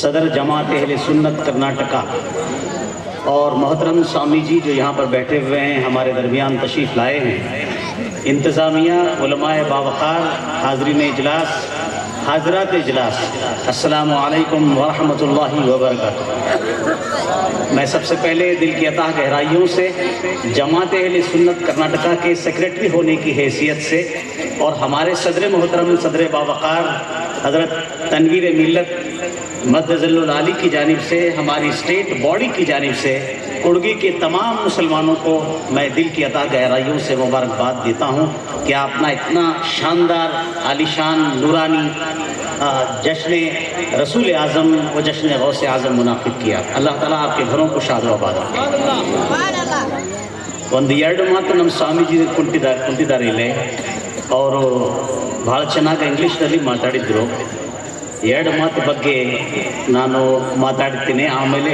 صدر جماعت اہل سنت کرناٹکا اور محترم سوامی جی جو یہاں پر بیٹھے ہوئے ہیں، ہمارے درمیان تشریف لائے ہیں، انتظامیہ، علماء باوقار، حاضرین اجلاس، حاضرات اجلاس، السلام علیکم ورحمۃ اللہ وبرکاتہ۔ میں سب سے پہلے دل کی اتاہ گہرائیوں سے جماعت اہل سنت کرناٹکا کے سیکریٹری ہونے کی حیثیت سے اور ہمارے صدر محترم، صدر باوقار حضرت تنویر ملت مدظ العالی کی جانب سے، ہماری اسٹیٹ باڈی کی جانب سے کڑگی کے تمام مسلمانوں کو میں دل کی اتاہ گہرائیوں سے مبارکباد دیتا ہوں کہ آپ نے اتنا شاندار، عالیشان، نورانی جشن رسول اعظم و جشن غوث اعظم منعقد کیا۔ اللہ تعالیٰ آپ کے گھروں کو شاد و آباد رکھے۔ ಒಂದು ಎರಡು ಮಾತು ನಮ್ಮ ಸ್ವಾಮೀಜಿ ಕುಂತಿದ್ದಾರೆ ಇಲ್ಲೇ, ಅವರು ಭಾಳ ಚೆನ್ನಾಗಿ ಇಂಗ್ಲೀಷ್ನಲ್ಲಿ ಮಾತಾಡಿದ್ರು। ಎರಡು ಮಾತು ಬಗ್ಗೆ ನಾನು ಮಾತಾಡ್ತೀನಿ, ಆಮೇಲೆ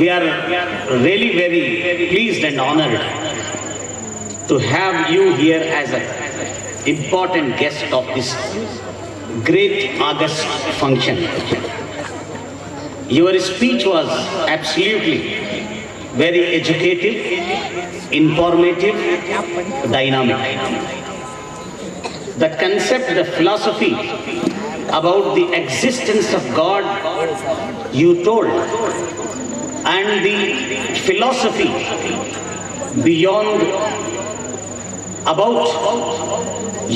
we are really very pleased and honored to have you here as an important guest of this great August function. Your speech was absolutely very educative, informative, dynamic. The concept, the philosophy about the existence of God you told, and the philosophy beyond about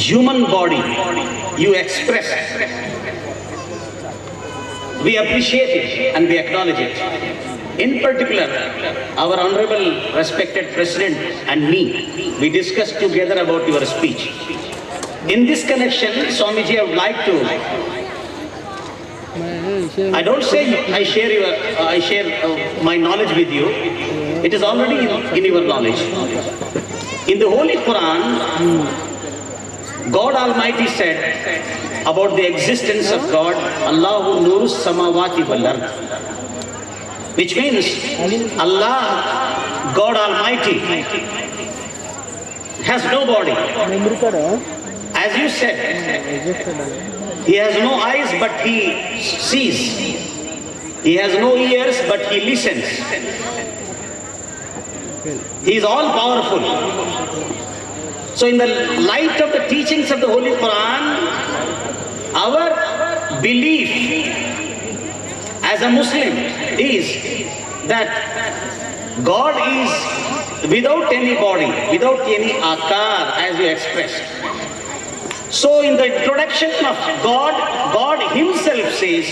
human body you expressed. We appreciate it and we acknowledge it. In particular, our honorable respected president and me, we discussed together about your speech. In this connection, Swamiji, I would like to, I don't say I share my knowledge with you. It is already in your knowledge. In the Holy Quran, God Almighty said about the existence of God, Allahu nurus samawati wal ard, which means Allah, God Almighty, has no body. As you said, He has no eyes but He sees. He has no ears but He listens. He is all powerful. So in the light of the teachings of the Holy Quran, our belief as a Muslim is that God is without any body, without any akar, as you expressed. So in the introduction of God, God Himself says,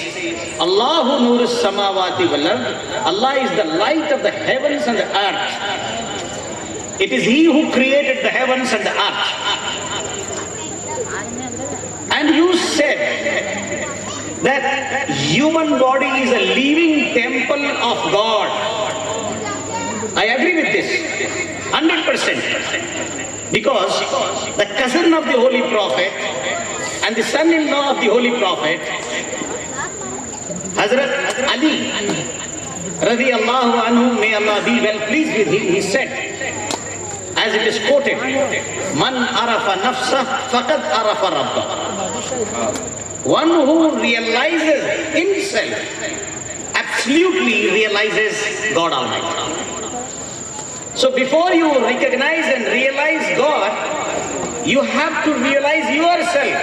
Allahu nurus samawati wal ard. Allah is the light of the heavens and the earth. It is He who created the heavens and the earth. And you said that human body is a living temple of God. I agree with this 100%. Because the cousin of the Holy Prophet and the son-in-law of the Holy Prophet, Hazrat Ali radiyallahu anhu, may Allah be well pleased with him, he said, as it is quoted, Man arafa nafsah faqad arafa rabbah. One who realizes himself absolutely realizes God Almighty. So before you recognize and realize God, you have to realize yourself.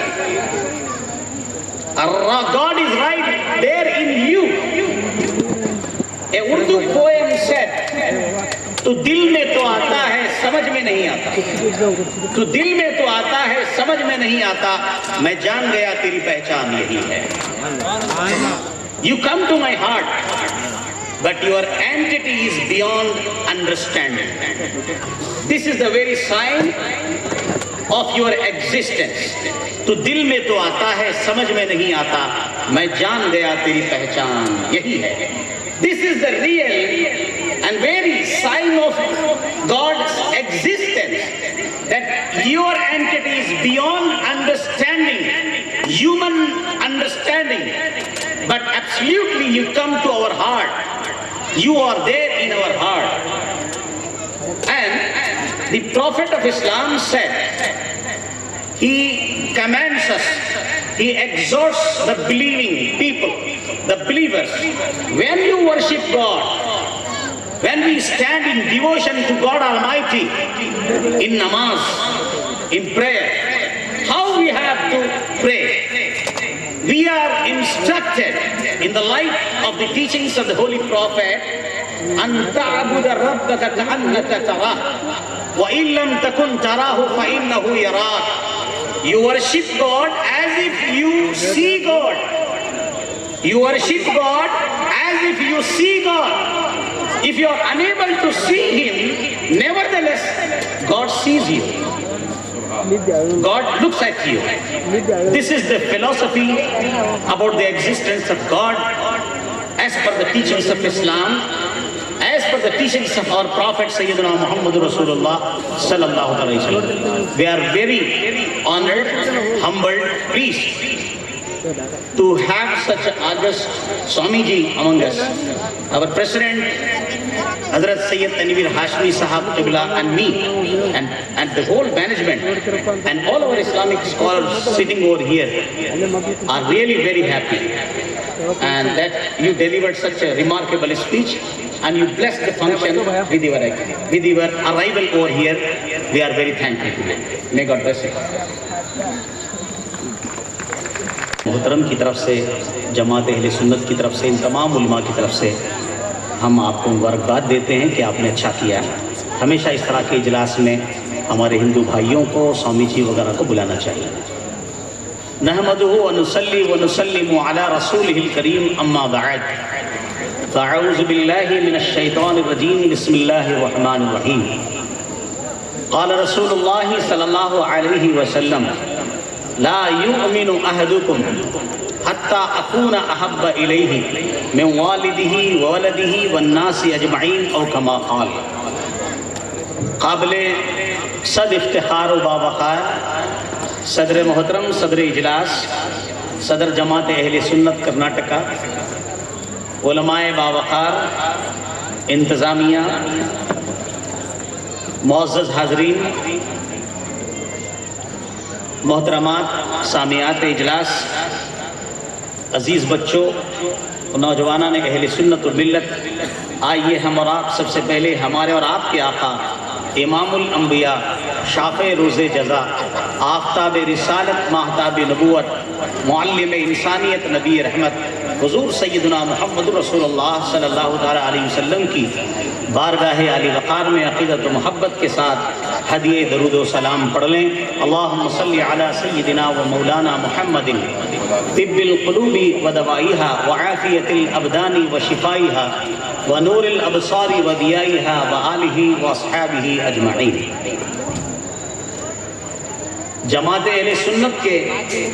God is right there in you. A Urdu poem said, تو دل میں تو آتا ہے سمجھ میں نہیں آتا، تو دل میں تو آتا ہے سمجھ میں نہیں آتا، میں جان گیا تیری پہچان یہی ہے۔ You come to my heart, but your entity is beyond understanding. This is the very sign of your existence. تو دل میں تو آتا ہے سمجھ میں نہیں آتا، میں جان گیا تیری پہچان یہی ہے۔ This is the real and very sign of God's existence, that your entity is beyond understanding, human understanding, but absolutely you come to our heart. You are there in our heart. And the Prophet of Islam said, He commands us, he exhorts the believing people, the believers. When you worship God, when we stand in devotion to God Almighty, in namaz, in prayer, how we have to pray? We are instructed in the light of the teachings of the Holy Prophet, أن تعبد ربك كأنك تراه وإن لم تكن تراه فإنه يراك. You worship God as if you see God. You worship God as if you see God. If you are unable to see Him, nevertheless, God sees you. God looks at you. This is the philosophy about the existence of God as per the teachings of Islam, as per the teachings of our Prophet Sayyidina Muhammad Rasulullah Sallallahu Alaihi Wasallam. We are very honored, humbled, pleased to have such an august Swamiji among us. Our President Hazrat Sayyid Tanveer Hashmi Sahab Qibla and me and the whole management and all our Islamic scholars sitting over here are really very happy, and that you delivered such a remarkable speech and you blessed the function with your arrival over here. We are very thankful today. May God bless you. محترم کی طرف سے، جماعت اہل سنت کی طرف سے، ان تمام علماء کی طرف سے ہم آپ کو مبارکباد دیتے ہیں کہ آپ نے اچھا کیا. ہمیشہ اس طرح کے اجلاس میں ہمارے ہندو بھائیوں کو، سوامی جی وغیرہ کو بلانا چاہیے. نحمدہ ونصلی ونسلم علی رسولہ الکریم، اما بعد، فاعوذ باللہ من الشیطان الرجیم، بسم اللہ الرحمن الرحیم. قال رسول اللہ صلی اللہ علیہ وسلم: لا یؤمن احدکم حتی اکون احب الیہ من والدہ وولدہ والناس اجمعین، او کما قال. قابل صد افتخار و باوقار صدر محترم، صدر اجلاس، صدر جماعت اہل سنت کرناٹکا، علماء باوقار، انتظامیہ، معزز حاضرین، محترمات سامعات اجلاس، عزیز بچوں، نوجوانان اہل سنت و ملت، آئیے ہم اور آپ سب سے پہلے ہمارے اور آپ کے آقا امام الانبیاء، شافع روز جزا، آفتاب رسالت، ماہتاب نبوت، معلم انسانیت، نبی رحمت، حضور سیدنا محمد رسول اللہ صلی اللہ تعالیٰ علیہ وسلم کی بارگاہ عالی وقار میں عقیدت و محبت کے ساتھ ہدیہ درود و سلام پڑھ لیں. اللہم صلی علی سیدنا و مولانا محمد طب القلوب و دوائیہا وعافیت الابدان و شفائیہا ونور الابصار و دیائیہا وآلہ و اصحابہ اجمعین. جماعت اہل سنت کے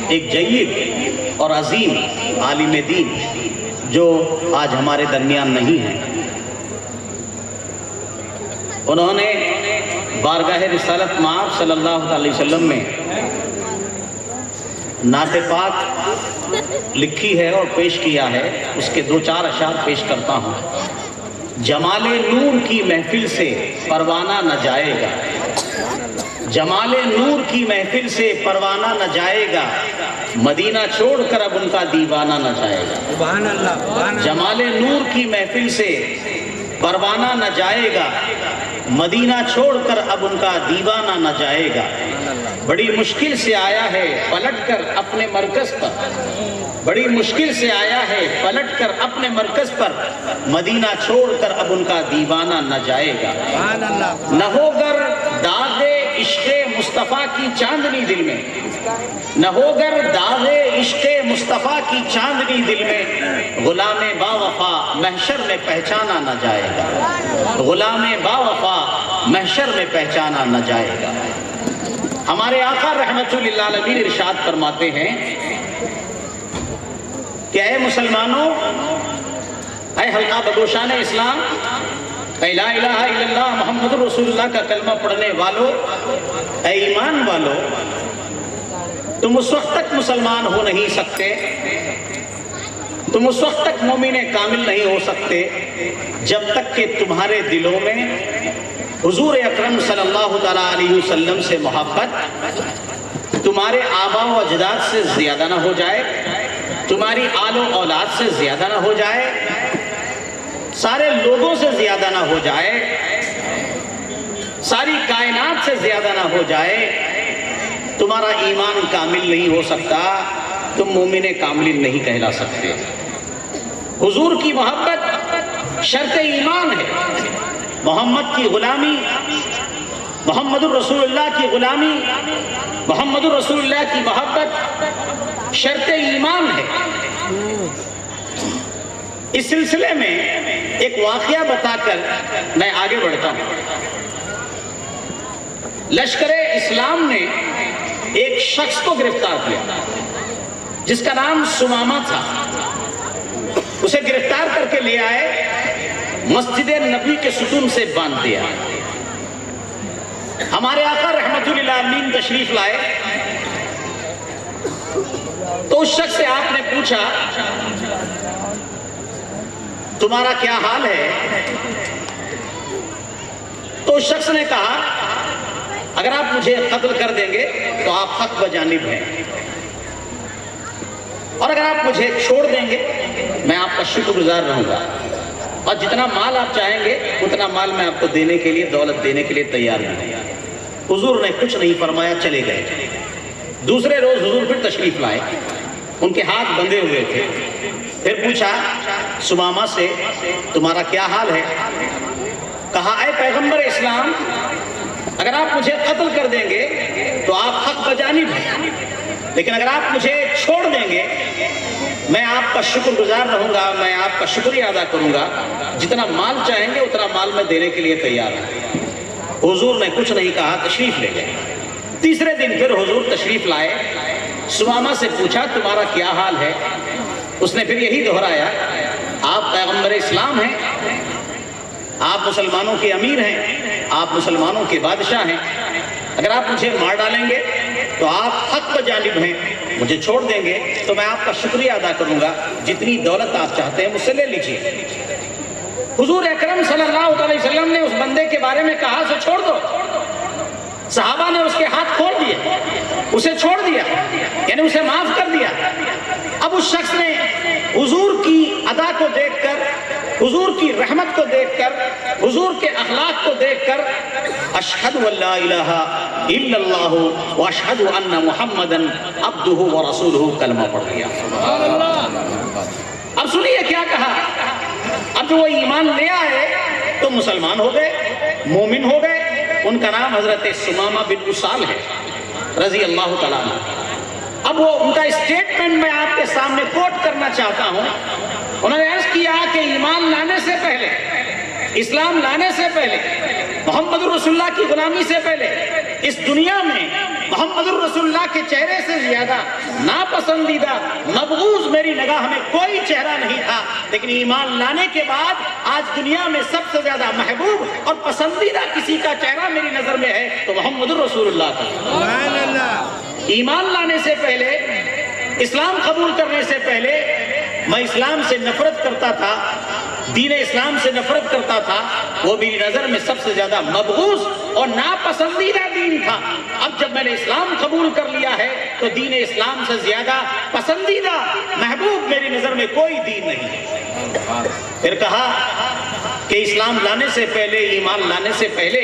ایک جید اور عظیم عالم دین جو آج ہمارے درمیان نہیں ہیں، انہوں نے بارگاہ رسالت مآب صلی اللہ علیہ وسلم میں نعت پاک لکھی ہے اور پیش کیا ہے. اس کے دو چار اشعار پیش کرتا ہوں. جمال نور کی محفل سے پروانہ نہ جائے گا، جمال نور کی محفل سے پروانہ نہ جائے گا، مدینہ چھوڑ کر اب ان کا دیوانہ نہ جائے گا. سبحان اللہ. جمال نور کی محفل سے پروانہ نہ جائے گا، مدینہ چھوڑ کر اب ان کا دیوانہ نہ جائے گا. بڑی مشکل سے آیا ہے پلٹ کر اپنے مرکز پر، بڑی مشکل سے آیا ہے پلٹ کر اپنے مرکز پر، مدینہ چھوڑ کر اب ان کا دیوانہ نہ جائے گا. نہ ہو گر داغ عشق مصطفیٰ کی چاندنی دل میں، نہ ہو گر داغ عشق مصطفیٰ کی چاندنی دل میں، غلام با وفا محشر میں پہچانا نہ جائے گا، غلام با وفا محشر میں پہچانا نہ جائے گا. ہمارے آقا رحمت اللہ علیہ ارشاد فرماتے ہیں کہ اے مسلمانوں، اے حلقہ بدوشان اسلام، اے لا الہ الا اللہ محمد رسول اللہ کا کلمہ پڑھنے والوں، اے ایمان والوں، تم اس وقت تک مسلمان ہو نہیں سکتے، تم اس وقت تک مومن کامل نہیں ہو سکتے جب تک کہ تمہارے دلوں میں حضور اکرم صلی اللہ علیہ وسلم سے محبت، تمہارے آبا و اجداد سے زیادہ نہ ہو جائے، تمہاری آل و اولاد سے زیادہ نہ ہو جائے، سارے لوگوں سے زیادہ نہ ہو جائے، ساری کائنات سے زیادہ نہ ہو جائے، تمہارا ایمان کامل نہیں ہو سکتا، تم مومن کامل نہیں کہلا سکتے۔ حضور کی محبت شرط ایمان ہے۔ محمد کی غلامی، محمد الرسول اللہ کی غلامی، محمد الرسول اللہ کی محبت شرط ایمان ہے۔ اس سلسلے میں ایک واقعہ بتا کر میں آگے بڑھتا ہوں۔ لشکر اسلام نے ایک شخص کو گرفتار کیا جس کا نام سمامہ تھا۔ اسے گرفتار کر کے لے آئے، مسجد نبی کے ستون سے باندھ دیا۔ ہمارے آقا رحمت للعالمین تشریف لائے تو اس شخص سے آپ نے پوچھا تمہارا کیا حال ہے؟ تو اس شخص نے کہا اگر آپ مجھے قتل کر دیں گے تو آپ حق بجانب ہیں، اور اگر آپ مجھے چھوڑ دیں گے میں آپ کا شکر گزار رہوں گا، اور جتنا مال آپ چاہیں گے اتنا مال میں آپ کو دینے کے لیے، دولت دینے کے لیے تیار ہوں۔ حضور نے کچھ نہیں فرمایا، چلے گئے۔ دوسرے روز حضور پھر تشریف لائے، ان کے ہاتھ بندھے ہوئے تھے۔ پھر پوچھا سمامہ سے تمہارا کیا حال ہے؟ کہا اے پیغمبر اسلام، اگر آپ مجھے قتل کر دیں گے تو آپ حق بجانب ہیں، لیکن اگر آپ مجھے چھوڑ دیں گے میں آپ کا شکر گزار رہوں گا، میں آپ کا شکریہ ادا کروں گا، جتنا مال چاہیں گے اتنا مال میں دینے کے لیے تیار ہوں۔ حضور نے کچھ نہیں کہا، تشریف لے گئے۔ تیسرے دن پھر حضور تشریف لائے، سمامہ سے پوچھا تمہارا کیا حال ہے؟ اس نے پھر یہی دہرایا آپ پیغمبر اسلام ہیں، آپ مسلمانوں کے امیر ہیں، آپ مسلمانوں کے بادشاہ ہیں، اگر آپ مجھے مار ڈالیں گے تو آپ حق بجانب ہیں، مجھے چھوڑ دیں گے تو میں آپ کا شکریہ ادا کروں گا، جتنی دولت آپ چاہتے ہیں مجھ سے لے لیجئے۔ حضور اکرم صلی اللہ علیہ وسلم نے اس بندے کے بارے میں کہا اسے چھوڑ دو۔ صحابہ نے اس کے ہاتھ کھول دیے، اسے چھوڑ دیا، یعنی اسے معاف کر دیا۔ اب اس شخص نے حضور کی ادا کو دیکھ کر، حضور کی رحمت کو دیکھ کر، حضور کے اخلاق کو دیکھ کر اشہد ان لا الہ الا اللہ واشہد ان محمدا عبدہ ورسولہ کلمہ پڑھ لیا۔ اب سنیے کیا کہا، اب جو وہ ایمان لے آئے تو مسلمان ہو گئے، مومن ہو گئے۔ ان کا نام حضرت سمامہ بن اسال ہے رضی اللہ تعالیٰ عنہ۔ اب وہ ان کا اسٹیٹمنٹ میں آپ کے سامنے کوٹ کرنا چاہتا ہوں۔ انہوں نے عرض کیا کہ ایمان لانے سے پہلے، اسلام لانے سے پہلے، محمد الرسول اللہ کی غلامی سے پہلے اس دنیا میں محمد الرسول اللہ کے چہرے سے زیادہ ناپسندیدہ، مبغوض میری نگاہ میں کوئی چہرہ نہیں تھا، لیکن ایمان لانے کے بعد آج دنیا میں سب سے زیادہ محبوب اور پسندیدہ کسی کا چہرہ میری نظر میں ہے تو محمد الرسول اللہ کا۔ ایمان لانے سے پہلے، اسلام قبول کرنے سے پہلے میں اسلام سے نفرت کرتا تھا، دین اسلام سے نفرت کرتا تھا، وہ میری نظر میں سب سے زیادہ مبغوض اور ناپسندیدہ دین تھا۔ اب جب میں نے اسلام قبول کر لیا ہے تو دین اسلام سے زیادہ پسندیدہ، محبوب میری نظر میں کوئی دین نہیں۔ پھر کہا کہ اسلام لانے سے پہلے، ایمان لانے سے پہلے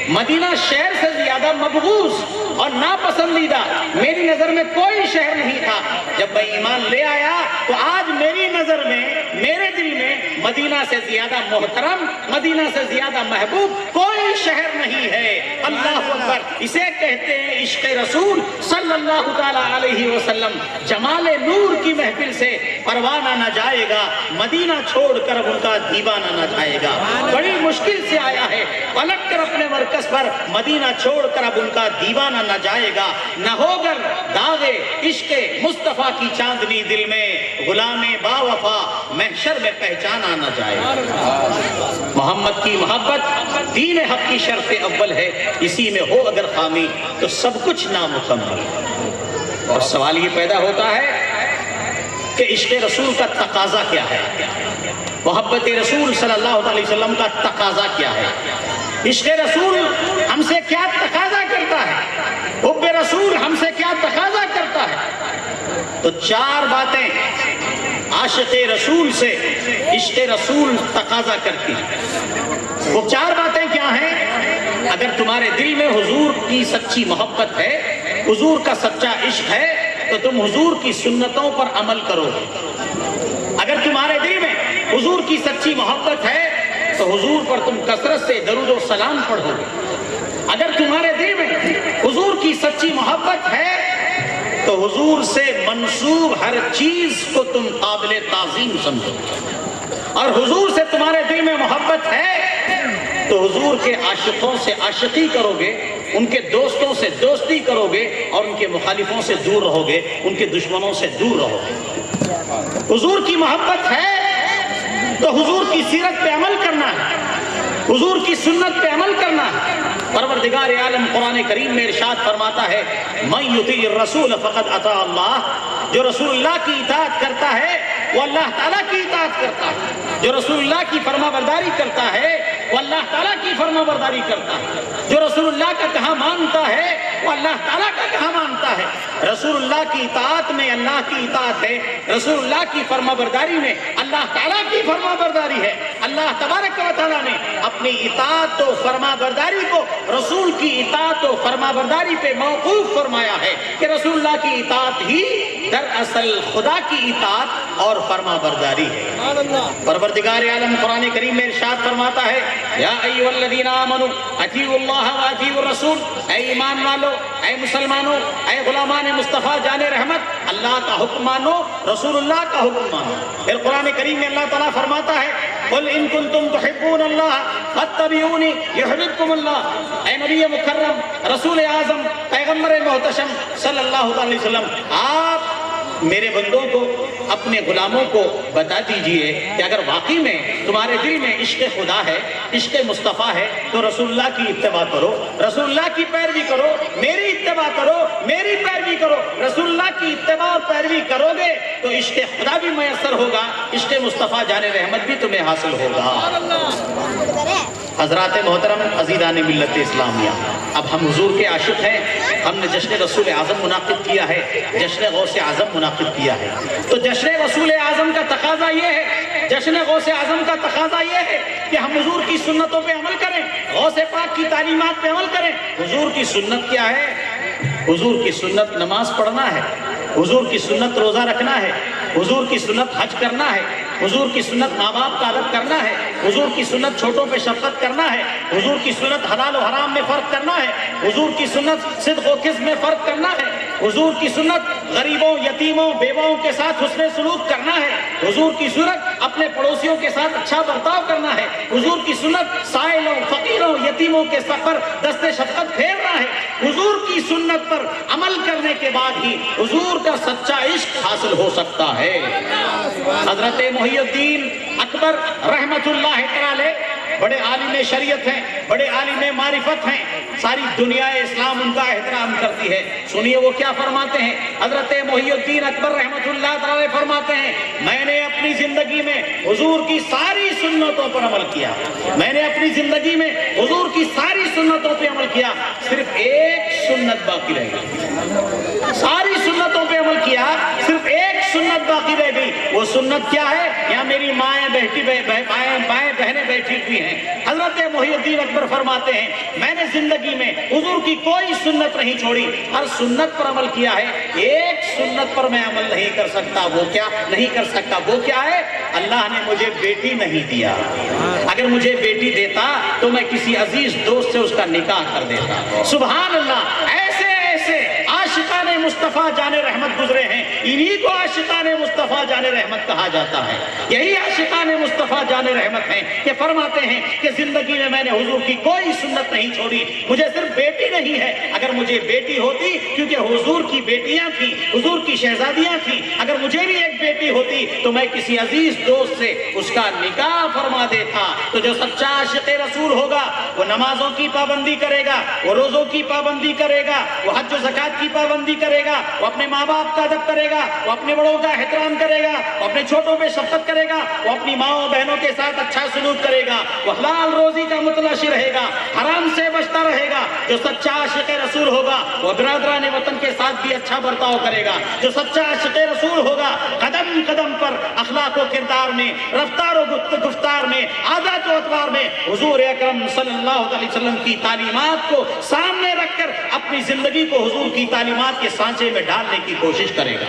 مدینہ شہر سے زیادہ مبغوض اور ناپسندیدہ میری نظر میں کوئی شہر نہیں تھا۔ جب میں ایمان لے آیا تو آج میری نظر میں، میرے دل میں مدینہ سے زیادہ محترم، مدینہ سے زیادہ محبوب کوئی شہر نہیں ہے۔ اللہ اکبر! اسے کہتے ہیں عشق رسول صلی اللہ تعالیٰ علیہ وسلم۔ جمال نور کی محفل سے پروانہ نہ جائے گا، مدینہ چھوڑ کر ان کا دیوانہ نہ جائے گا۔ بڑی مشکل سے آیا ہے، پلٹ کر اپنے مرکز پر، مدینہ چھوڑ کر اب ان کا دیوانہ نہ جائے گا۔ نہ ہوگر داغے عشق مصطفیٰ کی چاندنی دل میں، غلام با وفا محشر میں پہچانا نہ جائے گا۔ محمد کی محبت دین حق کی شرط اول ہے، اسی میں ہو اگر خامی تو سب کچھ نامکمل۔ اور سوال یہ پیدا ہوتا ہے کہ عشق رسول کا تقاضا کیا ہے، محبت رسول صلی اللہ علیہ وسلم کا تقاضا کیا ہے، عشق رسول ہم سے کیا تقاضا کرتا ہے، حب رسول ہم سے کیا تو 4 باتیں عاشق رسول سے عشق رسول تقاضا کرتی ہیں۔ وہ 4 باتیں کیا ہیں؟ اگر تمہارے دل میں حضور کی سچی محبت ہے، حضور کا سچا عشق ہے، تو تم حضور کی سنتوں پر عمل کرو گے۔ اگر تمہارے دل میں حضور کی سچی محبت ہے تو حضور پر تم کثرت سے درود و سلام پڑھو گے۔ اگر تمہارے دل میں حضور کی سچی محبت ہے تو حضور سے منسوب ہر چیز کو تم قابل تعظیم سمجھو گے۔ اور حضور سے تمہارے دل میں محبت ہے تو حضور کے عاشقوں سے عاشقی کرو گے، ان کے دوستوں سے دوستی کرو گے، اور ان کے مخالفوں سے دور رہو گے، ان کے دشمنوں سے دور رہو گے۔ حضور کی محبت ہے تو حضور کی سیرت پہ عمل کرنا ہے، حضور کی سنت پہ عمل کرنا ہے۔ پروردگار عالم قرآن کریم میں ارشاد فرماتا ہے من یطیع الرسول فقد اطاع اللہ، جو رسول اللہ کی اطاعت کرتا ہے وہ اللہ تعالیٰ کی اطاعت کرتا ہے، جو رسول اللہ کی فرما برداری کرتا ہے وہ اللہ تعالیٰ کی فرما برداری کرتا ہے، جو رسول اللہ کا کہا مانتا ہے وہ اللہ تعالیٰ کا کہا مانتا ہے۔ رسول اللہ کی اطاعت میں اللہ کی اطاعت ہے، رسول اللہ کی فرما برداری میں اللہ تعالیٰ کی فرما برداری ہے۔ اللہ تبارک و تعالیٰ نے اپنی اطاعت و فرما برداری کو رسول کی اطاعت و فرما برداری پہ موقوف فرمایا ہے کہ رسول اللہ کی اطاعت ہی دراصل خدا کی اطاعت اور فرما برداری ہے۔ پروردگار عالم قرآن کریم میں ارشاد فرماتا ہے یا ایھا الذین آمنوا اطیعوا اللہ واطیعوا الرسول، اے ایمان والو، اے مسلمانوں، اے غلامان مصطفیٰ جان رحمت، اللہ کا حکم مانو، رسول اللہ کا حکم مانو۔ پھر قرآن کریم میں اللہ تعالیٰ فرماتا ہے قل ان کنتم تحبون اللہ فاتبعونی یحببکم اللہ۔ اے نبی مکرم، رسول اعظم، پیغمبر محتشم صلی اللہ علیہ وسلم، آپ میرے بندوں کو، اپنے غلاموں کو بتا دیجئے کہ اگر واقعی میں تمہارے دل میں عشق خدا ہے، عشق مصطفیٰ ہے، تو رسول اللہ کی اتباع کرو، رسول اللہ کی پیروی کرو، میری اتباع کرو، میری پیروی کرو۔ رسول اللہ کی اتباع اور پیروی کرو گے تو عشق خدا بھی میسر ہوگا، عشق مصطفیٰ جان رحمت بھی تمہیں حاصل ہوگا۔ حضرات محترم، عزیزان ملت اسلامیہ، اب ہم حضور کے عاشق ہیں، ہم نے جشن رسول اعظم منعقد کیا ہے، جشن غوث اعظم منعقد کیا ہے۔ تو جشن رسول اعظم کا تقاضا یہ ہے، جشن غوث اعظم کا تقاضا یہ ہے کہ ہم حضور کی سنتوں پہ عمل کریں، غوث پاک کی تعلیمات پہ عمل کریں۔ حضور کی سنت کیا ہے؟ حضور کی سنت نماز پڑھنا ہے، حضور کی سنت روزہ رکھنا ہے، حضور کی سنت حج کرنا ہے، حضور کی سنت ماں باپ کا ادب کرنا ہے، حضور کی سنت چھوٹوں پہ شفقت کرنا ہے، حضور کی سنت حلال و حرام میں فرق کرنا ہے، حضور کی سنت صدق و کذب میں فرق کرنا ہے، حضور کی سنت غریبوں، یتیموں، بیواؤں کے ساتھ حسن سلوک کرنا ہے، حضور کی سنت اپنے پڑوسیوں کے ساتھ اچھا برتاؤ کرنا ہے، حضور کی سنت سائلوں، فقیروں، یتیموں کے سر پر دست شفقت پھیرنا ہے۔ حضور کی سنت پر عمل کرنے کے بعد ہی حضور کا سچا عشق حاصل ہو سکتا ہے۔ حضرت محی الدین اکبر رحمت اللہ تعالی بڑے عالم شریعت ہیں، بڑے عالم معرفت ہیں، ساری دنیا اسلام ان کا احترام کرتی ہے۔ سنیے وہ کیا فرماتے ہیں۔ حضرت محی الدین اکبر رحمت اللہ تعالی فرماتے ہیں میں نے اپنی زندگی میں حضور کی ساری سنتوں پر عمل کیا، میں نے اپنی زندگی میں حضور کی ساری سنتوں پہ عمل کیا، صرف ایک سنت باقی رہ گئی، ساری سنتوں پہ عمل کیا، صرف ایک سنت باقی رہ گئی۔ وہ سنت کیا ہے؟ یہاں میری مائیں بائیں بہنیں بیٹھی ہوئی ہیں۔ حضرت محی الدین اکبر فرماتے ہیں میں نے زندگی میں حضور کی کوئی سنت نہیں چھوڑی، ہر سنت پر عمل کیا ہے، ایک سنت پر میں عمل نہیں کر سکتا۔ وہ کیا نہیں کر سکتا؟ وہ کیا ہے؟ اللہ نے مجھے بیٹی نہیں دیا، اگر مجھے بیٹی دیتا تو میں کسی عزیز دوست سے اس کا نکاح کر دیتا۔ سبحان اللہ، ایسے ایسے عاشقان مصطفیٰ جان رحمت گزرے ہیں، انہی کو عاشقان مصطفیٰ جان رحمت کہا جاتا ہے۔ یہی عاشقان مصطفیٰ جان رحمت ہیں کہ فرماتے ہیں کہ زندگی میں میں نے حضور کی کوئی سنت نہیں چھوڑی، مجھے صرف بیٹی نہیں ہے، اگر مجھے بیٹی ہوتی، کیونکہ حضور کی بیٹیاں تھیں، حضور کی شہزادیاں تھیں، اگر مجھے بھی ایک بیٹی ہوتی تو میں کسی عزیز دوست سے اس کا نکاح فرما دیتا۔ تو جو سچا عاشق رسول ہوگا وہ نمازوں کی پابندی کرے گا، وہ روزوں کی پابندی کرے گا، وہ حج و زکات کی پابندی کرے گا، وہ اپنے ماں باپ کا ادب کرے گا، وہ اپنے بڑوں کا احترام کرے گا، وہ اپنے چھوٹوں پہ شفقت کرے گا، وہ اپنی ماں بہنوں کے ساتھ اچھا سلوک کرے گا، وہ حلال روزی کا متلاشی رہے گا، حرام سے بچتا رہے گا۔ جو سچا عاشق رسول ہوگا وہ برادران وطن کے ساتھ ساتھ بھی اچھا برتاؤ کرے گا، جو سچا عاشق رسول ہوگا، قدم قدم پر اخلاق و کردار میں، رفتار و گفتار میں، عادات و اطوار میں حضور اکرم صلی اللہ علیہ وسلم کی تعلیمات کو سامنے رکھ کر اپنی زندگی کو حضور کی تعلیمات کے سانچے میں ڈالنے کی کوشش کرے گا۔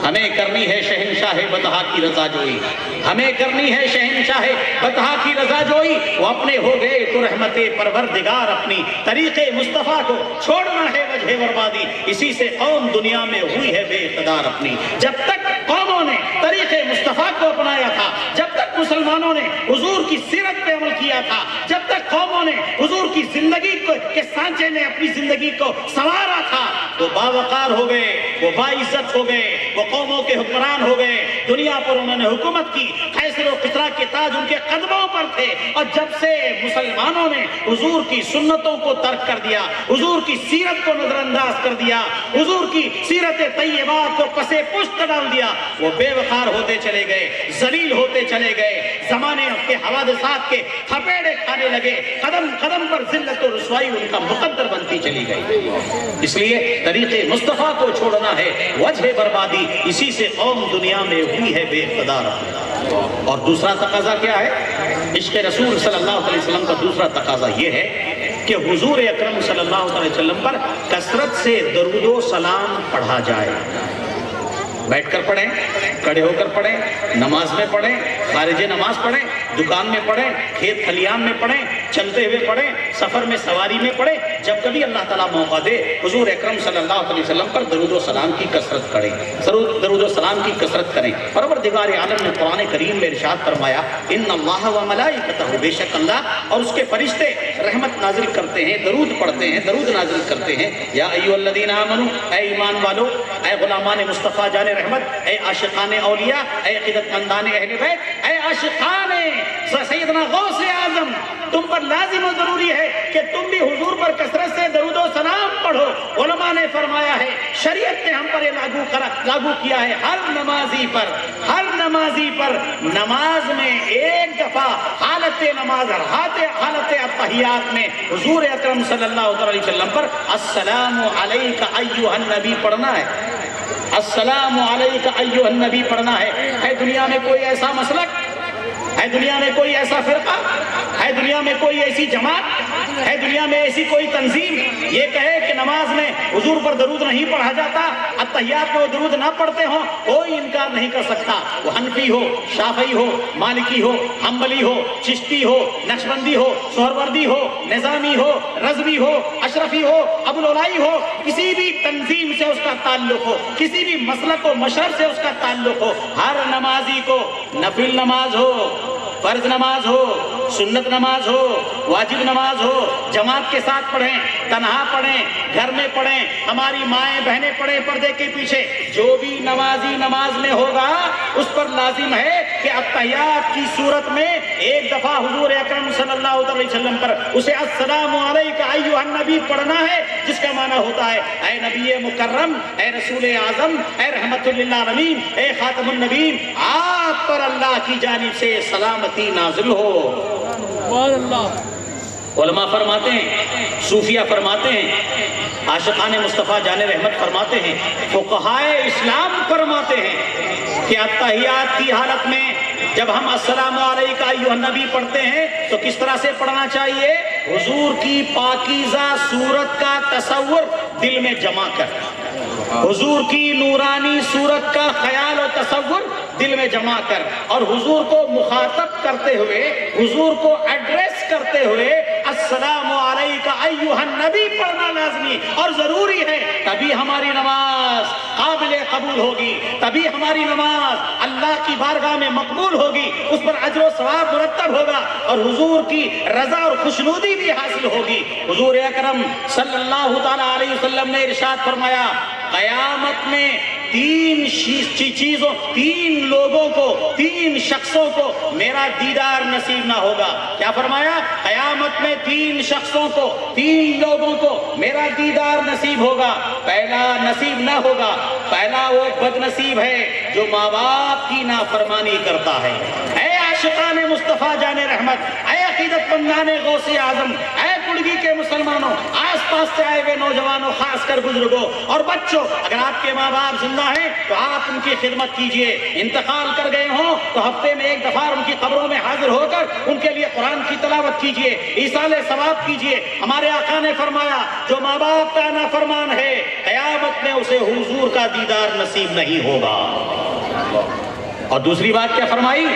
ہمیں کرنی ہے شہنشاہ بطحا کی رضا جوئی، ہمیں کرنی ہے شہنشاہ بطحا کی رضا جوئی، وہ اپنے ہو گئے تو رحمت پروردگار اپنی، طریق مصطفیٰ کو چھوڑنا ہے وجہ بربادی، اسی سے قوم دنیا میں ہوئی ہے بے اقتدار اپنی۔ جب تک قوموں نے طریق مصطفیٰ کو اپنایا تھا، جب تک مسلمانوں نے حضور کی سیرت پہ عمل کیا تھا، جب تک قوموں نے حضور کی زندگی کے سانچے میں اپنی زندگی کو سنوارا تھا، وہ باوقار ہو گئے، وہ باعزت ہو گئے، وہ قوموں کے حکمران ہو گئے، دنیا پر انہوں نے حکومت کی، قیصر و قسرا کے تاج ان کے قدموں پر تھے۔ اور جب سے مسلمانوں نے حضور کی سنتوں کو ترک کر دیا، حضور کی سیرت کو نظر انداز کر دیا، حضور کی سیرت طیبات کو پسے پشت ڈال دیا، وہ بے وقار ہوتے چلے گئے، ذلیل ہوتے چلے گئے، زمانے کے حوادثات کے تھپیڑے کھانے لگے، قدم قدم پر ذلت و رسوائی ان کا مقدر بنتی چلی گئی۔ اس لیے طریق مصطفیٰ کو چھوڑنا ہے وجہ بربادی، اسی سے قوم دنیا میں ہوئی ہے بے اقتدار۔ اور دوسرا تقاضا کیا ہے؟ عشق رسول صلی اللہ علیہ وسلم کا دوسرا تقاضا یہ ہے کہ حضور اکرم صلی اللہ علیہ وسلم پر کثرت سے درود و سلام پڑھا جائے۔ بیٹھ کر پڑھیں، کھڑے ہو کر پڑھیں، نماز میں پڑھیں، خارج نماز پڑھیں، دکان میں پڑھیں، کھیت کھلیان میں پڑھیں، چلتے ہوئے پڑھیں، سفر میں سواری میں پڑھیں، جب کبھی اللہ تعالیٰ موقع دے حضور اکرم صلی اللہ علیہ وسلم پر درود و سلام کی کثرت کریں، درود و سلام کی کثرت کریں۔ پروردگار عالم نے قرآن کریم میں ارشاد فرمایا ان اللہ و ملائکتہ، بے شک اللہ اور اس کے فرشتے رحمت نازل کرتے ہیں، درود پڑھتے ہیں، درود نازل کرتے ہیں۔ یا ایھا الذین آمنوا، اے ایمان والو، اے غلامان مصطفیٰ جان رحمت، اے عاشقان اولیاء، اے عقیدت مندان اہل بیت، اے عاشقان سیدنا غوث اعظم، تم پر لازم و ضروری ہے کہ تم بھی حضور پر کثرت سے درود و سلام پڑھو۔ علماء نے فرمایا ہے، شریعت نے ہم پر یہ لاگو کیا ہے، ہر نمازی پر نماز میں ایک دفعہ حالت نماز اور حالت التحیات میں حضور اکرم صلی اللہ علیہ وسلم پر السلام علیک ایھا النبی پڑھنا ہے، السلام علیک ایھا النبی پڑھنا ہے۔ ہے دنیا میں کوئی ایسا مسلک، ہے دنیا میں کوئی ایسا فرقہ، ہے دنیا میں کوئی ایسی جماعت، ہے دنیا میں ایسی کوئی تنظیم یہ کہے کہ نماز میں حضور پر درود نہیں پڑھا جاتا، اتحیات میں وہ درود نہ پڑھتے ہوں؟ کوئی انکار نہیں کر سکتا، وہ حنفی ہو، شافعی ہو، مالکی ہو، حنبلی ہو، چشتی ہو، نقشبندی ہو، سہروردی ہو، نظامی ہو، رضوی ہو، اشرفی ہو، ابوالعلائی ہو، کسی بھی تنظیم سے اس کا تعلق ہو، کسی بھی مسلک و مشرب سے اس کا تعلق ہو، ہر نمازی کو نفل نماز ہو، فرض نماز ہو، سنت نماز ہو، واجب نماز ہو، جماعت کے ساتھ پڑھیں، تنہا پڑھیں، گھر میں پڑھیں، ہماری مائیں بہنیں پڑھیں پردے کے پیچھے، جو بھی نمازی نماز میں ہوگا اس پر لازم ہے کہ اتحیات کی صورت میں ایک دفعہ حضور اکرم صلی اللہ علیہ وسلم پر اسے السلام علیک ایھا النبی پڑھنا ہے، جس کا معنی ہوتا ہے اے نبی مکرم، اے رسول اعظم، اے رحمت للعالمین، اے خاتم النبیین، آپ پر اللہ کی جانب سے سلامتی نازل ہو۔ علماء فرماتے ہیں، صوفیہ فرماتے ہیں، عاشقان مصطفیٰ جان رحمت فرماتے ہیں، فقہائے اسلام فرماتے ہیں کہ اتحیات کی حالت میں جب ہم السلام علیک ایھا النبی پڑھتے ہیں تو کس طرح سے پڑھنا چاہیے؟ حضور کی پاکیزہ صورت کا تصور دل میں جمع کر، حضور کی نورانی صورت کا خیال و تصور دل میں جمع کر، اور حضور کو مخاطب کرتے ہوئے، حضور کو ایڈریس کرتے ہوئے السلام علیک ایھا النبی پڑھنا لازمی اور ضروری ہے۔ تبھی ہماری نماز قابل قبول ہوگی، تبھی ہماری نماز اللہ کی بارگاہ میں مقبول ہوگی، اس پر اجر و ثواب مرتب ہوگا اور حضور کی رضا اور خوشنودی بھی حاصل ہوگی۔ حضور اکرم صلی اللہ تعالی علیہ وسلم نے ارشاد فرمایا، قیامت میں تین لوگوں کو، تین شخصوں کو میرا دیدار نصیب نہ ہوگا۔ کیا فرمایا؟ قیامت میں تین شخصوں کو، تین لوگوں کو میرا دیدار نصیب ہوگا۔ پہلا نصیب نہ ہوگا، پہلا وہ بد نصیب ہے جو ماں باپ کی نافرمانی کرتا ہے۔ اے عاشقان مصطفیٰ جان رحمت، اے عقیدت مندان غوث اعظم، اے کڑگی کے مسلمانوں، آس پاس سے آئے ہوئے نوجوانوں، خاص کر بزرگوں اور بچوں، اگر آپ کے ماں باپ زندہ ہیں تو آپ ان کی خدمت کیجئے، انتقال کر گئے ہوں تو ہفتے میں ایک دفعہ ان کی قبروں میں حاضر ہو کر ان کے لیے قرآن کی تلاوت کیجئے، ایصال ثواب کیجئے۔ ہمارے آقا نے فرمایا جو ماں باپ کا نافرمان ہے قیامت میں اسے حضور کا دیدار نصیب نہیں ہوگا۔ اور دوسری بات کیا فرمائی؟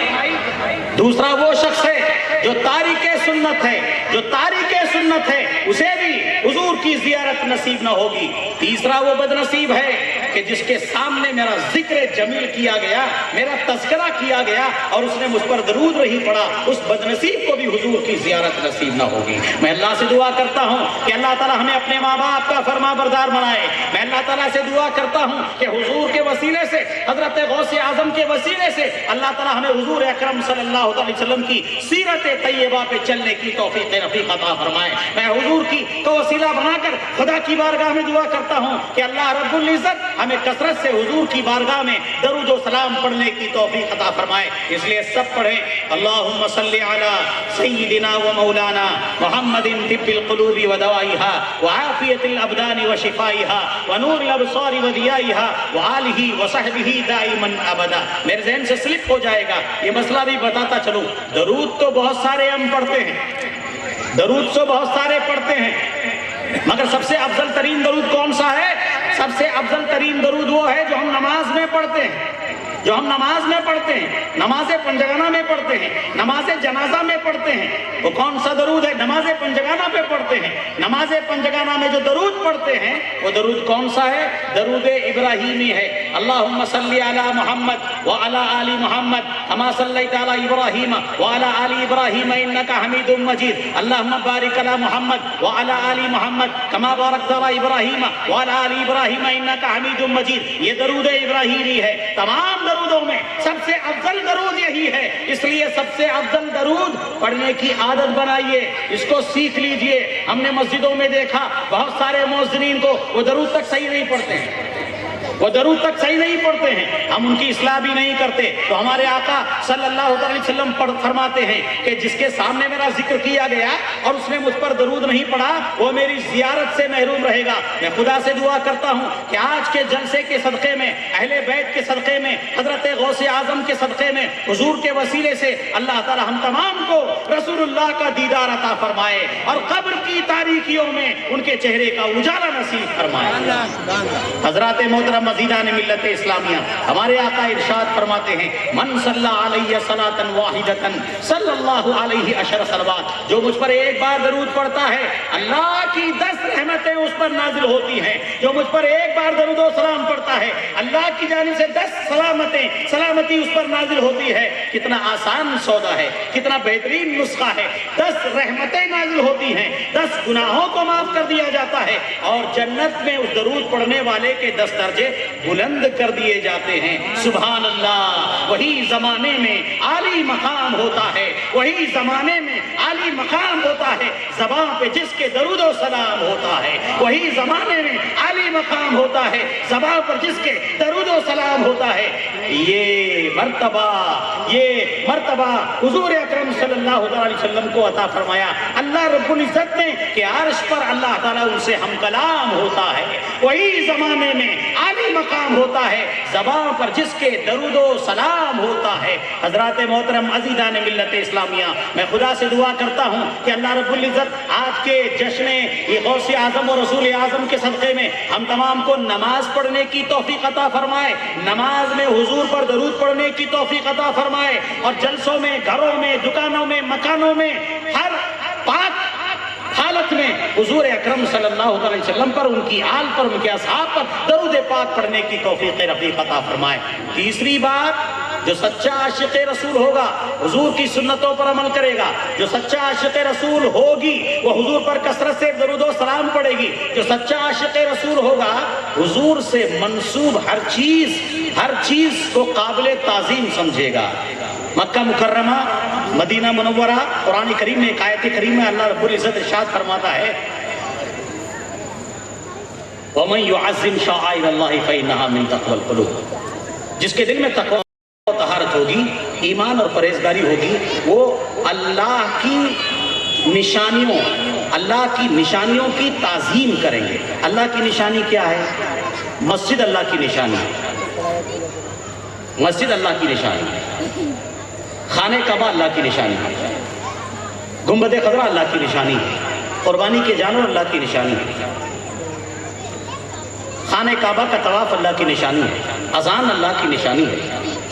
دوسرا وہ شخص ہے جو تارک سنت ہے، جو تارک سنت ہے اسے بھی حضور کی زیارت نصیب نہ ہوگی۔ تیسرا وہ بد نصیب ہے کہ جس کے سامنے میرا ذکر جمیل کیا گیا، میرا تذکرہ کیا گیا اور اس نے مجھ پر درود نہیں پڑھا، اس بد نصیب کو بھی حضور کی زیارت نصیب نہ ہوگی۔ میں اللہ سے دعا کرتا ہوں کہ اللہ تعالی ہمیں اپنے ماں باپ کا فرما بردار بنائے۔ میں اللہ تعالیٰ سے دعا کرتا ہوں کہ حضور کے وسیلے سے، حضرت غوث اعظم کے وسیلے سے اللہ تعالیٰ ہمیں حضور اکرم صلی اللہ علیہ وسلم کی سیرت طیبہ پہ چلنے کی توفیق رفیق عطا فرمائے۔ میں حضور کی کو وسیلہ بنا کر خدا کی بارگاہ میں دعا کرتا ہوں کہ اللہ رب العزت ہمیں کثرت سے حضور کی بارگاہ میں درود و سلام پڑھنے کی توفیق عطا فرمائے۔ اس لیے سب پڑھیں اللہم صلی علی سیدنا و مولانا محمد طب القلوب و دوائها وعافیت الابدان و شفائها ونور الابصار و ضیائها وآلہ و صحبہ دائما ابدا۔ میرے ذہن سے سلپ ہو جائے گا یہ مسئلہ بھی بتاتا چلوں، درود تو بہت سارے ہم پڑھتے ہیں، درود تو بہت سارے پڑھتے ہیں، مگر سب سے افضل ترین درود کون سا ہے؟ سب سے افضل ترین درود وہ ہے جو ہم نماز میں پڑھتے ہیں، جو ہم نماز میں پڑھتے ہیں، نماز پنجگانہ میں پڑھتے ہیں، نماز جنازہ میں پڑھتے ہیں۔ وہ کون سا درود ہے؟ نماز پنجگانہ پہ پڑھتے ہیں۔ نماز پنجگانہ میں جو درود پڑھتے ہیں وہ درود کون سا ہے؟ درود ابراہیمی ہے۔ اللہم صلی علی محمد وعلی آل محمد کما صلیت علی ابراہیم وعلی آل ابراہیم انکا حمید مجید۔ اللہم بارک علی محمد وعلی آل محمد کما بارکت علی ابراہیم وعلی آل ابراہیم انکا حمید مجید۔ یہ درود ابراہیمی ہے۔ تمام درودوں میں سب سے افضل درود یہی ہے، اس لیے سب سے افضل درود پڑھنے کی عادت بنائیے، اس کو سیکھ لیجئے۔ ہم نے مسجدوں میں دیکھا بہت سارے مؤذنین کو وہ درود تک صحیح نہیں پڑھتے ہیں، وہ درود تک صحیح نہیں پڑھتے ہیں، ہم ان کی اصلاح بھی نہیں کرتے۔ تو ہمارے آقا صلی اللہ علیہ وسلم فرماتے ہیں کہ جس کے سامنے میرا ذکر کیا گیا اور اس نے مجھ پر درود نہیں پڑھا وہ میری زیارت سے محروم رہے گا۔ میں خدا سے دعا کرتا ہوں کہ آج کے جلسے کے صدقے میں، اہل بیت کے صدقے میں، حضرت غوث اعظم کے صدقے میں، حضور کے وسیلے سے اللہ تعالی ہم تمام کو رسول اللہ کا دیدار عطا فرمائے اور قبر کی تاریکیوں میں ان کے چہرے کا اجالا نصیب فرمائے۔ حضرات محترم مزیدان ملت اسلامیہ، ہمارے آقا ارشاد فرماتے ہیں من صلی علیہ صلاۃ واحدۃ صلی اللہ علیہ عشر صلوات، جو مجھ پر ایک بار درود پڑھتا ہے اللہ کی 10 رحمتیں اس پر نازل ہوتی ہیں۔ جو مجھ پر ایک بار درود و سلام پڑھتا ہے اللہ کی جانب سے 10 سلامتی اس پر نازل ہوتی ہے۔ کتنا آسان سودا ہے، کتنا بہترین نسخہ ہے۔ 10 رحمتیں نازل ہوتی ہیں، 10 گناہوں کو معاف کر دیا جاتا ہے اور جنت میں اس درود پڑھنے والے کے 10 درجے بلند کر دیے جاتے ہیں۔ سبحان اللہ، وہی زمانے میں عالی مقام ہوتا ہے، وہی زمانے میں عالی مقام ہوتا ہے زبان پہ جس کے درود و سلام ہوتا ہے، وہی زمانے میں عالی مقام ہوتا ہے زبان پر جس کے درود و سلام ہوتا ہے۔ یہ مرتبہ حضور اکرم صلی اللہ علیہ وسلم کو عطا فرمایا اللہ رب العزت نے کہ عرش پر اللہ تعالیٰ ان سے ہم کلام ہوتا ہے، وہی زمانے میں عالی مقام ہوتا ہے زبان پر جس کے درود و سلام ہوتا ہے۔ حضرات محترم عزیزان ملت اسلامیہ، میں خدا سے دعا کرتا ہوں کہ اللہ رب العزت آج کے جشن یہ غوث اعظم اور رسول اعظم کے صدقے میں ہم تمام کو نماز پڑھنے کی توفیق عطا فرمائے، نماز میں حضور پر درود پڑھنے کی توفیق عطا فرمائے اور جلسوں میں، گھروں میں، دکانوں میں، مکانوں میں، ہر پاک حالت میں حضور اکرم صلی اللہ علیہ وسلم پر، ان کی آل پر، ان کے اصحاب پر درود پاک پڑھنے کی توفیق رفیق عطا فرمائے۔ تیسری بات، جو سچا عاشق رسول ہوگا حضور کی سنتوں پر عمل کرے گا، جو سچا عاشق رسول ہوگی وہ حضور پر کثرت سے درود و سلام پڑھے گی، جو سچا عاشق رسول ہوگا حضور سے منسوب ہر چیز کو قابل تعظیم سمجھے گا۔ مکہ مکرمہ، مدینہ منورہ، قرآن کریم میں ایک آیت کریم میں اللہ رب العزت ارشاد فرماتا ہے وَمَن يُعَظِّمْ شَعَائِرَ اللَّهِ فَإِنَّهَا مِن تَقْوَى الْقُلُوبِ، جس کے دل میں تقوی و طہارت ہوگی، ایمان اور پرہیزگاری ہوگی وہ اللہ کی نشانیوں کی تعظیم کریں گے۔ اللہ کی نشانی کیا ہے؟ مسجد اللہ کی نشانی ہے، مسجد اللہ کی نشانی ہے، خانہ کعبہ اللہ کی نشانی ہے، گنبد خضرا اللہ کی نشانی ہے، قربانی کے جانور اللہ کی نشانی ہے، خانہ کعبہ کا طواف اللہ کی نشانی ہے، اذان اللہ کی نشانی ہے،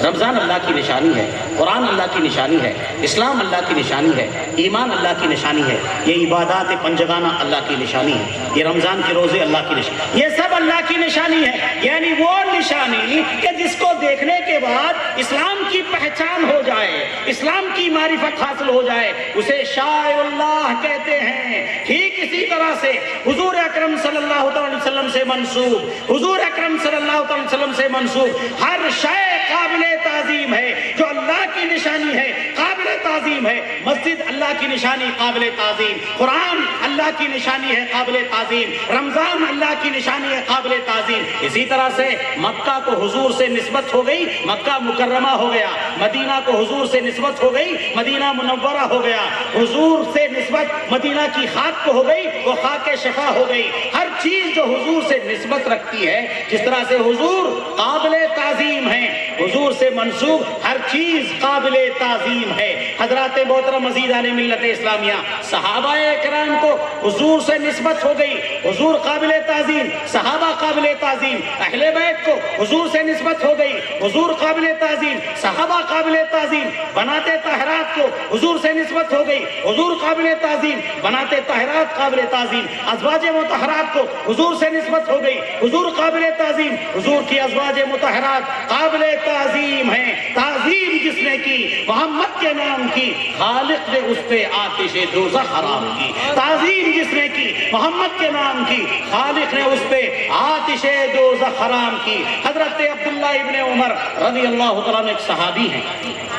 رمضان اللہ کی نشانی ہے، قرآن اللہ کی نشانی ہے، اسلام اللہ کی نشانی ہے، ایمان اللہ کی نشانی ہے، یہ عبادات پنجگانہ اللہ کی نشانی ہے، یہ رمضان کے روزے اللہ کی نشانی، یہ سب اللہ کی نشانی ہے۔ یعنی وہ نشانی کہ جس کو دیکھنے کے بعد اسلام کی پہچان ہو جائے، اسلام کی معرفت حاصل ہو جائے، اسے شاعر اللہ کہتے ہیں۔ ٹھیک اسی طرح سے حضور اکرم صلی اللہ علیہ وسلم سے منسوب، حضور اکرم صلی اللہ علیہ وسلم سے منسوب ہر شے قابل تعظیم ہے، جو اللہ کی نشانی ہے قابل تعظیم ہے۔ مسجد اللہ کی نشانی قابل تعظیم، قرآن اللہ کی نشانی ہے قابل تعظیم، رمضان اللہ کی نشانی ہے قابل تعظیم۔ اسی طرح سے مکہ کو حضور سے نسبت ہو گئی، مکہ مکرمہ ہو گیا، مدینہ کو حضور سے نسبت ہو گئی، مدینہ منورہ ہو گیا، حضور سے نسبت مدینہ کی خاک کو ہو گئی، وہ خاک شفا ہو گئی۔ ہر چیز جو حضور سے نسبت رکھتی ہے، جس طرح سے حضور قابل تعظیم ہیں، حضور سے منسوب ہر چیز قابل تعظیم ہے۔ حضرات محترم مزید علی ملت اسلامیہ، صحابہ کرام کو حضور سے نسبت ہو گئی، حضور قابل تعظیم، صحابہ قابل تعظیم، اہل بیت کو حضور سے نسبت ہو گئی، حضور قابل تعظیم، صحابہ قابل تعظیم، بنات طاہرات کو حضور سے نسبت ہو گئی، حضور قابل تعظیم، بنات طاہرات قابل تعظیم، ازواج مطہرات کو حضور سے نسبت ہو گئی، حضور قابل تعظیم، حضور کی ازواج مطہرات قابل تعظیم ہیں۔ تعظیم جس نے کی محمد کے نام کی، خالق نے اس پہ آتش دوزخ حرام کی۔ تعظیم جس نے کی محمد کے نام کی، خالق نے اس پہ آتش دوزخ حرام کی۔ حضرت عبداللہ ابن عمر رضی اللہ تعالیٰ عنہ ایک صحابی ہیں،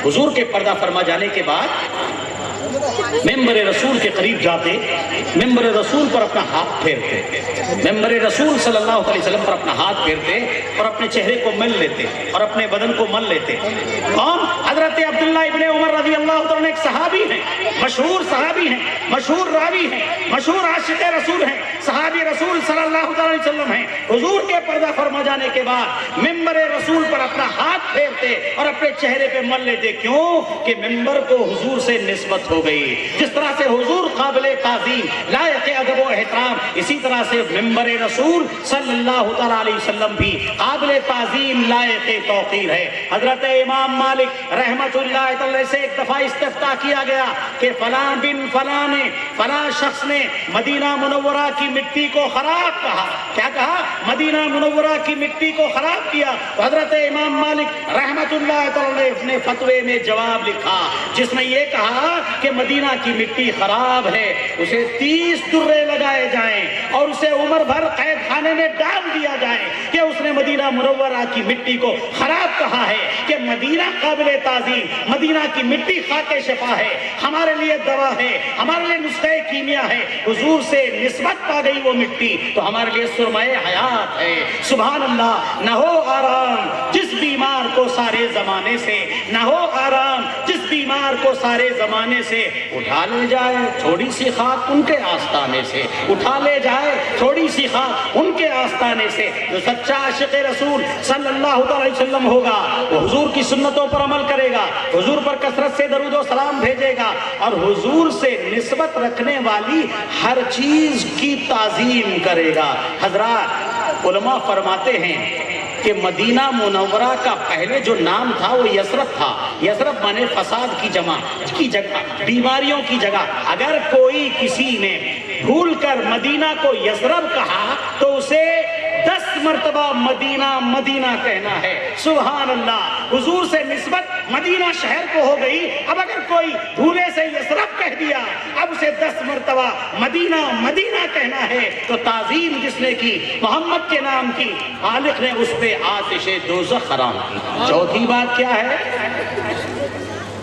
حضور کے پردہ فرما جانے کے بعد ممبر رسول کے قریب جاتے، ممبر رسول پر اپنا ہاتھ پھیرتے، ممبر رسول صلی اللہ علیہ وسلم پر اپنا ہاتھ پھیرتے اور اپنے چہرے کو مل لیتے اور اپنے بدن کو مل لیتے۔ کون؟ حضرت عبداللہ ابن عمر رضی اللہ عنہ ایک صحابی ہیں، مشہور صحابی ہیں، مشہور راوی ہیں، مشہور عاشق رسول ہیں، صحابی رسول صلی اللہ علیہ وسلم ہیں۔ حضور کے پردہ فرما جانے کے بعد ممبر رسول پر اپنا ہاتھ پھیرتے اور اپنے چہرے پہ مل لیتے۔ کیوں؟ کہ ممبر کو حضور سے نسبت ہو گئی۔ جس طرح سے حضور قابل تعظیم، لائق ادب و احترام، اسی طرح سے ممبر رسول صلی اللہ تعالیٰ علیہ وسلم بھی قابل تعظیم، لائق توقیر ہے۔ حضرت امام مالک رحمت اللہ تعالی سے ایک دفعہ استفتاء کیا گیا کہ فلاں بن فلاں نے، فلاں شخص نے مدینہ منورہ کی مٹی کو خراب کہا۔ کیا کہا؟ مدینہ منورہ کی مٹی کو خراب کیا۔ حضرت امام مالک رحمت اللہ تعالی نے فتوے میں جواب لکھا جس میں یہ کہا کہ مدینہ کی مٹی خراب ہے، اسے 30 درے لگائے جائیں اور اسے عمر بھر قید خانے میں ڈال دیا جائے کہ اس نے مدینہ منورہ کی مٹی کو خراب کہا ہے۔ کہ مدینہ قابل تعظیم، مدینہ کی مٹی خاک شفا ہے، ہمارے لیے دوا ہے، ہمارے لیے نسخہ کیمیا ہے۔ حضور سے نسبت پا گئی وہ مٹی تو ہمارے لیے سرمایہ حیات ہے۔ سبحان اللہ۔ نہ ہو آرام جس بیمار کو سارے زمانے سے، نہ ہو آرام جس بیمار کو سارے زمانے سے، اٹھا لے جائے تھوڑی سی خاک ان کے آستانے سے، اٹھا لے جائے تھوڑی سی خاک ان کے آستانے سے۔ جو سچا عاشق رسول صلی اللہ علیہ وسلم ہوگا وہ حضور کی سنتوں پر عمل کرے گا، حضور پر کثرت سے درود و سلام بھیجے گا اور حضور سے نسبت رکھنے والی ہر چیز کی تعظیم کرے گا۔ حضرات علماء فرماتے ہیں کہ مدینہ منورہ کا پہلے جو نام تھا وہ یثرب تھا۔ یثرب مانے فساد کی جمع کی جگہ، بیماریوں کی جگہ۔ اگر کوئی کسی نے بھول کر مدینہ کو یثرب کہا تو اسے 10 مرتبہ مدینہ مدینہ کہنا ہے۔ سبحان اللہ۔ حضور سے نسبت مدینہ شہر کو ہو گئی، اب اگر کوئی بھولے سے یثرب کہہ دیا اب اسے 10 مرتبہ مدینہ مدینہ کہنا ہے۔ تو تعظیم جس نے کی محمد کے نام کی، خالق نے اس پہ آتش دوزخ حرام کی۔ چوتھی بات کیا ہے؟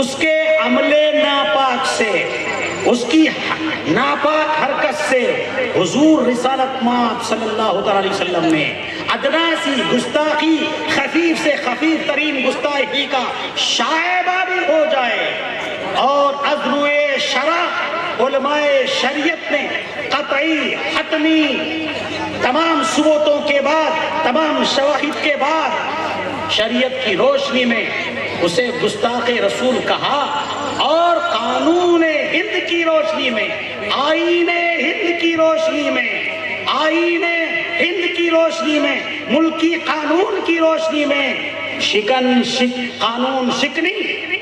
اس کے عمل ناپاک سے، اس کی ناپاک حرکت سے حضور رسالت مآب صلی اللہ علیہ وسلم نے ادنا سی گستاخی، خفیف سے خفیف ترین گستاخی کا شائبہ بھی ہو جائے اور عزم شرع علماء شریعت نے قطعی حتمی تمام ثبوتوں کے بعد، تمام شواہد کے بعد شریعت کی روشنی میں اسے گستاخ رسول کہا، اور قانون ہند کی روشنی میں، آئین ہند کی روشنی میں، آئین ہند کی روشنی میں، ملکی قانون کی روشنی میں قانون شکنی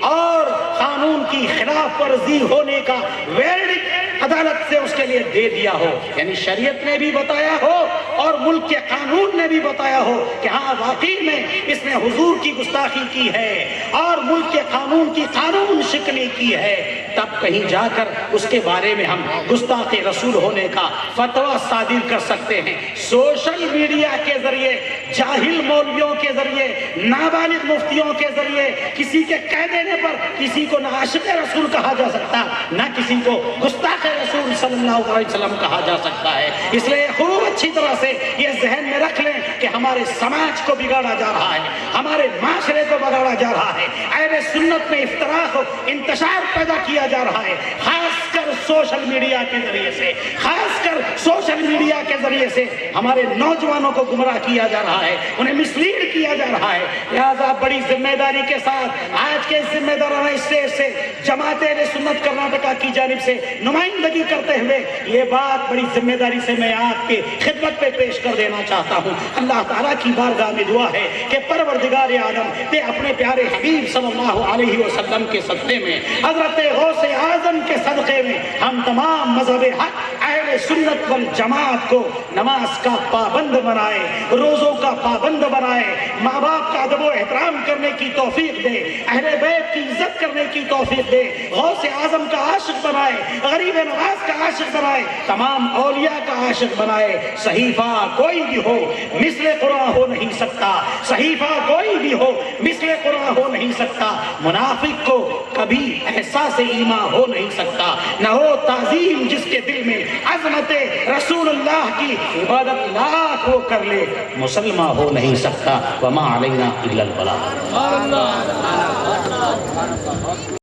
اور قانون کی خلاف ورزی ہونے کا ویرڈکٹ عدالت سے اس کے لیے دے دیا ہو، یعنی شریعت نے بھی بتایا ہو اور ملک کے قانون نے بھی بتایا ہو کہ ہاں واقعی میں اس نے حضور کی گستاخی کی ہے اور ملک کے قانون کی قانون شکنی کی ہے، تب کہیں جا کر اس کے بارے میں ہم گستاخ رسول ہونے کا فتویٰ صادر کر سکتے ہیں۔ سوشل میڈیا کے ذریعے، جاہل مولویوں کے ذریعے، نابالغ مفتیوں کے ذریعے کسی کے کہہ دینے پر کسی کو نہ عاشق رسول کہا جا سکتا، نہ کسی کو گستاخ رسول صلی اللہ علیہ وسلم کہا جا سکتا ہے۔ اس لیے خوب اچھی طرح سے یہ ذہن میں رکھ لیں کہ ہمارے سماج کو بگاڑا جا رہا ہے، ہمارے معاشرے کو بگاڑا جا رہا ہے، اہل سنت میں افتراق و انتشار پیدا کیا جا رہا ہے، خاص کر سوشل میڈیا کے ذریعے سے، خاص کر سوشل میڈیا کے ذریعے سے ہمارے نوجوانوں کو گمراہ کیا جا رہا ہے، انہیں مسلیڈ کیا جا رہا ہے۔ لہذا بڑی ذمہ داری کے ساتھ آج کے ذمہ دارانہ اسٹیج سے جماعت اہل سنت کرناٹکا کی جانب سے نمائندگی کرتے ہوئے یہ بات بڑی ذمہ داری سے میں آپ کے خدمت پہ پیش کر دینا چاہتا ہوں۔ اللہ تعالیٰ کی بارگاہ میں دعا ہے کہ پروردگار عالم تے اپنے پیارے حبیب صلی اللہ علیہ وسلم کے صدقے میں، حضرت غوث اعظم کے صدقے میں ہم تمام مذہب حق اہل سنت والجماعت کو نماز کا پابند بنائے، روزوں کا پابند بنائے، ماں باپ کا ادب و احترام کرنے کی توفیق دے، اہل بیت کی عزت کرنے کی توفیق دے، غوث اعظم کا عاشق بنائے، غریب نواز کا عاشق بنائے، تمام اولیاء کا عاشق بنائے۔ صحیفہ کوئی بھی ہو مثل قرآن ہو نہیں سکتا، صحیفہ کوئی بھی ہو مثل قرآن ہو نہیں سکتا، منافق کو کبھی احساس ایمان ہو نہیں سکتا، نہ ہو تعظیم جس کے دل میں عظمت رسول اللہ کی عبادت لاکھ وہ کر لے، مسلمان ہو نہیں سکتا۔ وما علینا الا البلاغ۔